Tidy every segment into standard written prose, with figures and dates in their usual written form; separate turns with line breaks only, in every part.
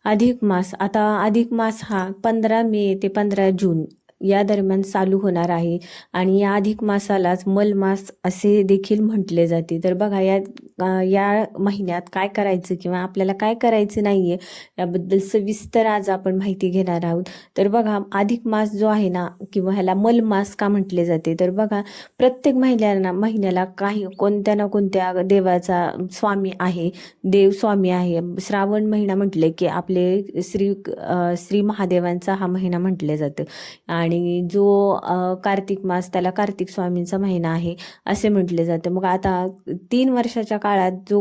अधिक मास. आता अधिक मास हा 15 मे ते 15 जून या दरम्यान चालू होणार आहे आणि या अधिक मासालाच मलमास असे देखील म्हटले जाते. तर बघा या महिन्यात काय करायचं किंवा आपल्याला काय करायचं नाहीये याबद्दल सविस्तर आज आपण माहिती घेणार आहोत. तर बघा, अधिक मास जो आहे ना, किंवा ह्याला मलमास का म्हटले जाते, तर बघा, प्रत्येक महिन्याला काही कोणत्या ना कोणत्या देवाचा स्वामी आहे, देव स्वामी आहे. श्रावण महिना म्हटले की आपले श्री महादेवांचा हा महिना म्हटले जातं. आणि जो कार्तिक मास, त्याला कार्तिक स्वामींचा महिना आहे असे म्हटले जाते. मग आता 3 वर्षाच्या काळात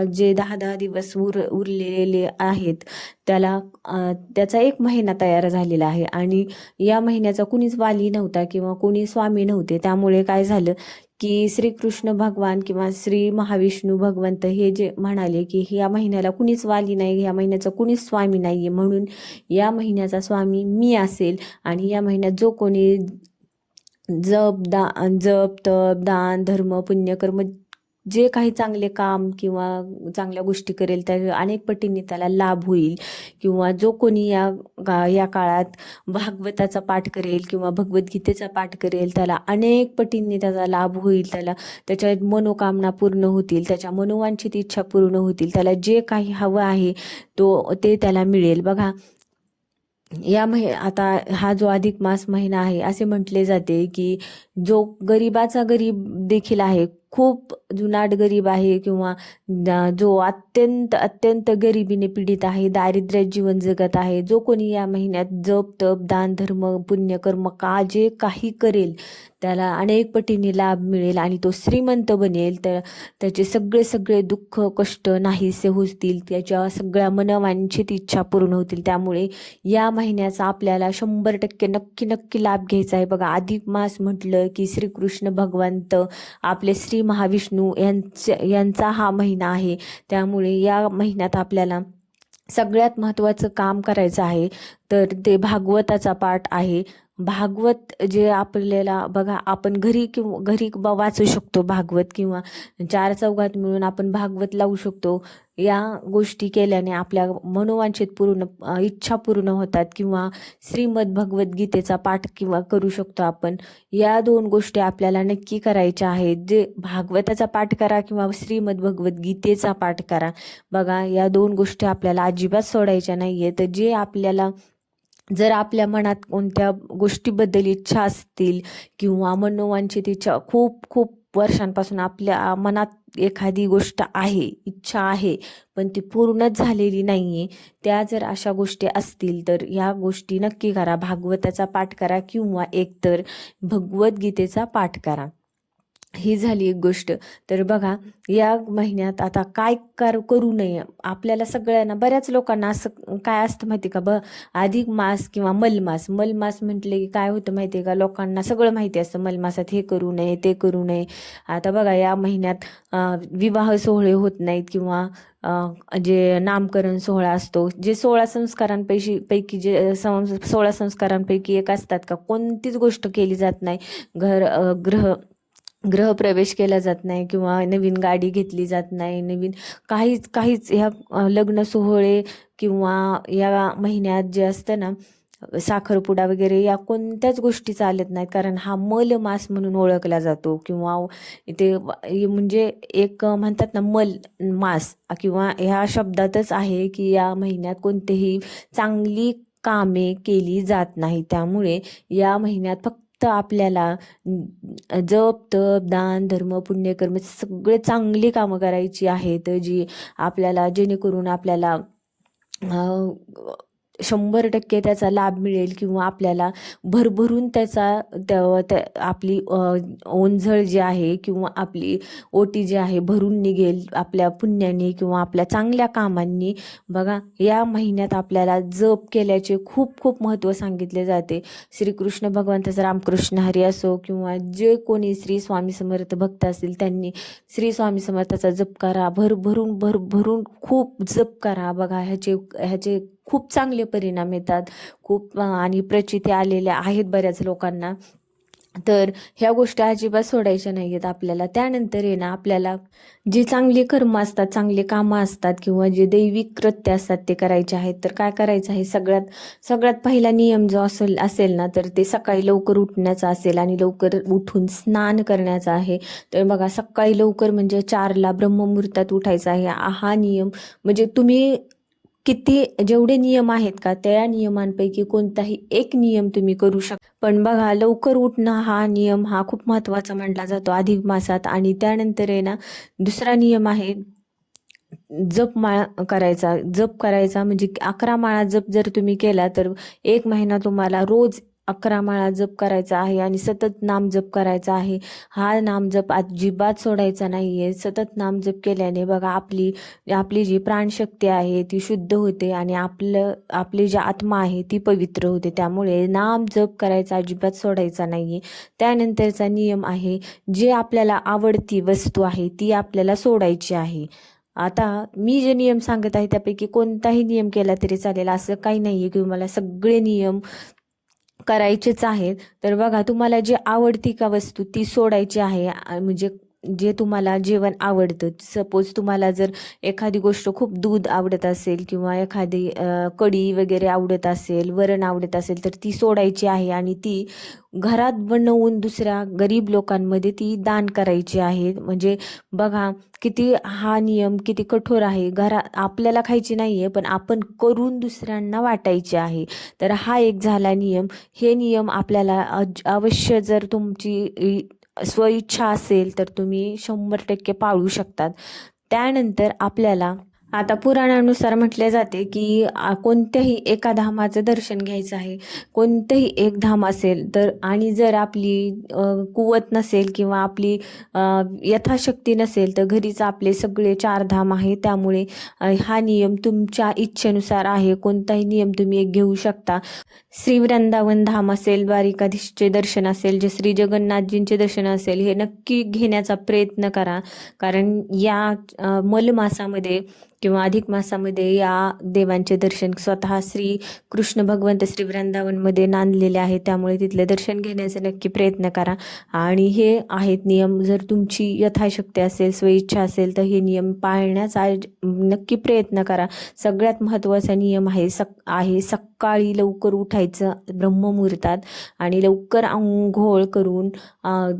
जे 10-10 दिवस उरलेले आहेत, त्याचा एक महिना तयार झालेला आहे. आणि या महिन्याचा कुणीच वाली नव्हता किंवा कोणी स्वामी नव्हते. त्यामुळे काय झालं की श्रीकृष्ण भगवान किंवा श्री महाविष्णू भगवंत हे जे म्हणाले की ह्या महिन्याला कुणीच वाली नाही, ह्या महिन्याचा कुणीच स्वामी नाहीये, म्हणून या महिन्याचा स्वामी मी असेल. आणि या महिन्यात जो कोणी जप तप दान धर्म पुण्यकर्म जे काही चांगले काम किंवा चांगल्या गोष्टी करेल त्या अनेक पटींनी त्याला लाभ होईल. किंवा जो कोणी या काळात भागवताचा पाठ करेल किंवा भगवद्गीतेचा पाठ करेल त्याला अनेक पटींनी त्याचा लाभ होईल. त्याच्या मनोकामना पूर्ण होतील, त्याच्या मनोवांछित इच्छा पूर्ण होतील, त्याला जे काही हवं आहे ते त्याला मिळेल. बघा, आता हा जो अधिक मास महिना आहे असे म्हटले जाते की जो गरीबाचा गरीब देखील आहे, खूप जुनाट गरीब आहे किंवा जो अत्यंत अत्यंत गरिबीने पीडित आहे, दारिद्र्यात जीवन जगत आहे, जो कोणी या महिन्यात जप तप दान धर्म पुण्यकर्म जे काही करेल त्याला अनेक पटीने लाभ मिळेल आणि तो श्रीमंत बनेल. तर त्याचे सगळे सगळे दुःख कष्ट नाहीसे होतील, त्याच्या सगळ्या मनवांछित इच्छा पूर्ण होतील. त्यामुळे या महिन्याचा आपल्याला 100% नक्की नक्की लाभ घ्यायचा आहे. बघा, अधिक मास म्हटलं की श्रीकृष्ण भगवंत आपले श्री महाविष्णू यांचा हा महिना आहे. त्यामुळे या महिन्यात आपल्याला सगळ्यात महत्त्वाचं काम करायचं आहे तर ते भागवताचा पाठ आहे. भागवत जे आपल्याला, बघा, आपण घरी वाचू शकतो भागवत, किंवा 4 चौघात मिळून आपण भागवत लावू शकतो. या गोष्टी केल्याने आपल्या मनोवांछित इच्छा पूर्ण होतात. किंवा श्रीमद भगवद्गीतेचा पाठ किंवा करू शकतो आपण. या 2 गोष्टी आपल्याला नक्की करायच्या आहेत. जे भागवताचा पाठ करा किंवा श्रीमद भगवद्गीतेचा पाठ करा. बघा, या 2 गोष्टी आपल्याला अजिबात सोडायच्या नाहीये. तर जर आपल्या मनात कोणत्या गोष्टीबद्दल इच्छा असतील किंवा मनोवांछित इच्छा, खूप खूप वर्षांपासून आपल्या मनात एखादी गोष्ट आहे, इच्छा आहे, पण ती पूर्णच झालेली नाहीये, त्या जर अशा गोष्टी असतील तर या गोष्टी नक्की करा. भागवताचा पाठ करा किंवा एकतर भगवद्गीतेचा पाठ करा. ही झाली एक गोष्ट. तर बघा, या महिन्यात आता काय करू नये आपल्याला सगळ्यांना, बऱ्याच लोकांना असं काय असतं माहिती का, अधिक मास किंवा मलमास म्हटले की काय होतं माहिती का, लोकांना सगळं माहिती असतं मलमासात हे करू नये ते करू नये. आता बघा, या महिन्यात विवाह सोहळे होत नाहीत किंवा जे नामकरण सोहळा असतो, जे 16 संस्कारांपैकी जे 16 संस्कारांपैकी एक असतात का, कोणतीच गोष्ट केली जात नाही. गृहप्रवेश केला जात नाही किंवा नवीन गाडी घेतली जात नाही, नवीन काहीच ह्या लग्न सोहळे किंवा या महिन्यात जे असतं ना, साखरपुडा वगैरे या कोणत्याच गोष्टी चालत नाहीत. कारण हा मल मास म्हणून ओळखला जातो. किंवा ते म्हणजे एक म्हणतात ना मल मास, किंवा ह्या शब्दातच आहे की या महिन्यात कोणतेही चांगली कामे केली जात नाही. त्यामुळे या महिन्यात फक्त आपल्याला जप तप दान धर्म पुण्यकर्म सगळे चांगली कामं करायची आहेत, जी आपल्याला, जेणेकरून आपल्याला 100% त्याचा लाभ मिळेल किंवा आपल्याला भरभरून आपली ओंझळ जी आहे किंवा आपली ओटी जी आहे भरून निघेल आपल्या पुण्याने किंवा आपल्या चांगल्या कामांनी. बघा, या महिन्यात आपल्याला जप केल्याचे खूप खूप महत्त्व सांगितले जाते. श्रीकृष्ण भगवंताचा रामकृष्ण हरी असो किंवा जे कोणी श्री स्वामी समर्थ भक्त असतील त्यांनी श्री स्वामी समर्थाचा जप करा, भरभरून खूप जप करा. बघा, ह्याचे खूप चांगले परिणाम येतात, खूप आणि प्रचिती आलेल्या आहेत बऱ्याच लोकांना. तर ह्या गोष्टी अजिबात सोडायच्या नाही आहेत आपल्याला. त्यानंतर आहे ना, आपल्याला जी चांगली कर्म असतात, चांगली कामं असतात किंवा जे दैविक कृत्य असतात ते करायचे आहेत. तर काय करायचं आहे, सगळ्यात सगळ्यात पहिला नियम जो असेल ना, तर ते सकाळी लवकर उठण्याचा असेल आणि लवकर उठून स्नान करण्याचा आहे. तर बघा, सकाळी लवकर म्हणजे 4ला ब्रह्ममुहूर्तात उठायचं आहे. हा नियम म्हणजे तुम्ही जेवढे नियम आहेत का, त्या नियमांपैकी कोणताही एक नियम तुम्ही करू शकता. पण बघा, लवकर उठणं हा नियम हा खूप महत्त्वाचा मानला जातो अधिक मासात. आणि त्यानंतर आहे ना, दुसरा नियम आहे जप करायचा म्हणजे 11 माळा जप जर तुम्ही केला तर 1 महिना तुम्हाला रोज 11 माळा जप करायचा आहे आणि सतत नाम जप करायचा आहे. हा नाम जप अजिबात सोडायचा नाहीये. सतत नाम जप केल्याने बघा, आपली आपली जी प्राणशक्ती आहे ती शुद्ध होते आणि आपली जी आत्मा आहे ती पवित्र होते. त्यामुळे नाम जप करायचा अजिबात सोडायचा नाहीये. त्यानंतरचा नियम आहे, जे आपल्याला आवडती वस्तू आहे ती आपल्याला सोडायची आहे. आता मी जे नियम सांगत आहे त्यापैकी कोणताही नियम केला तरी चालेल, असं काही नाहीये की मला सगळे नियम करायचेच आहेत. तर बघा, तुम्हाला जी आवडती का वस्तू ती सोडायची आहे. म्हणजे जे तुम्हाला जेवण आवडतं, सपोज तुम्हाला जर एखादी गोष्ट खूप दूध आवडत असेल किंवा एखादी कढी वगैरे आवडत असेल, वरण आवडत असेल, तर ती सोडायची आहे आणि ती घरात बनवून दुसऱ्या गरीब लोकांमध्ये ती दान करायची आहे. म्हणजे बघा, हा नियम किती कठोर आहे. आपल्याला खायची नाहीये, पण आपण करून दुसऱ्यांना वाटायची आहे. तर हा एक झाला नियम. हे नियम आपल्याला अवश्य, जर तुमची स्वइच्छा असेल तर तुम्ही 100% पाळू शकतात. त्यानंतर आपल्याला आता पुराणानुसार म्हटले जाते की कोणत्याही एका धामाचं दर्शन घ्यायचं आहे. कोणतंही एक धाम असेल तर, आणि जर आपली कुवत नसेल किंवा आपली यथाशक्ती नसेल तर घरीच आपले सगळे 4 धाम आहे. त्यामुळे हा नियम तुमच्या इच्छेनुसार आहे. कोणताही नियम तुम्ही एक घेऊ शकता. श्री वृंदावन धाम असेल, द्वारिकाधीशचे दर्शन असेल, जे श्री जगन्नाथजींचे दर्शन असेल, हे नक्की घेण्याचा प्रयत्न करा. कारण या मलमासामध्ये किंवा अधिक मासामध्ये या देवांचे दर्शन स्वतः श्री कृष्ण भगवंत श्री वृंदावनमध्ये नांदलेले आहेत. त्यामुळे तिथले दर्शन घेण्याचा नक्की प्रयत्न करा. आणि हे आहेत नियम. जर तुमची यथाशक्ती असेल, स्वइच्छा असेल, तर हे नियम पाळण्याचा नक्की प्रयत्न करा. सगळ्यात महत्त्वाचा नियम आहे सकाळी लवकर उठायचं ब्रह्ममुहूर्तात आणि लवकर अंघोळ करून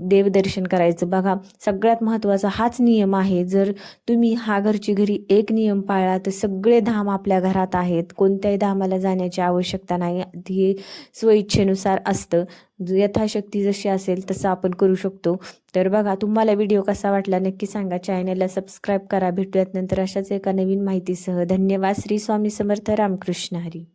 देवदर्शन करायचं. बघा, सगळ्यात महत्त्वाचा हाच नियम आहे. जर तुम्ही हा घरची घरी एक नियम पाळला तर सगळे धाम आपल्या घरात आहेत. कोणत्याही धामाला जाण्याची आवश्यकता नाही. हे स्वइच्छेनुसार असतं. यथाशक्ती जशी असेल तसं आपण करू शकतो. तर बघा, तुम्हाला व्हिडिओ कसा वाटला नक्की सांगा. चॅनलला सबस्क्राईब करा. भेटूयात नंतर अशाच एका नवीन माहितीसह. धन्यवाद. श्री स्वामी समर्थ. रामकृष्ण हरी.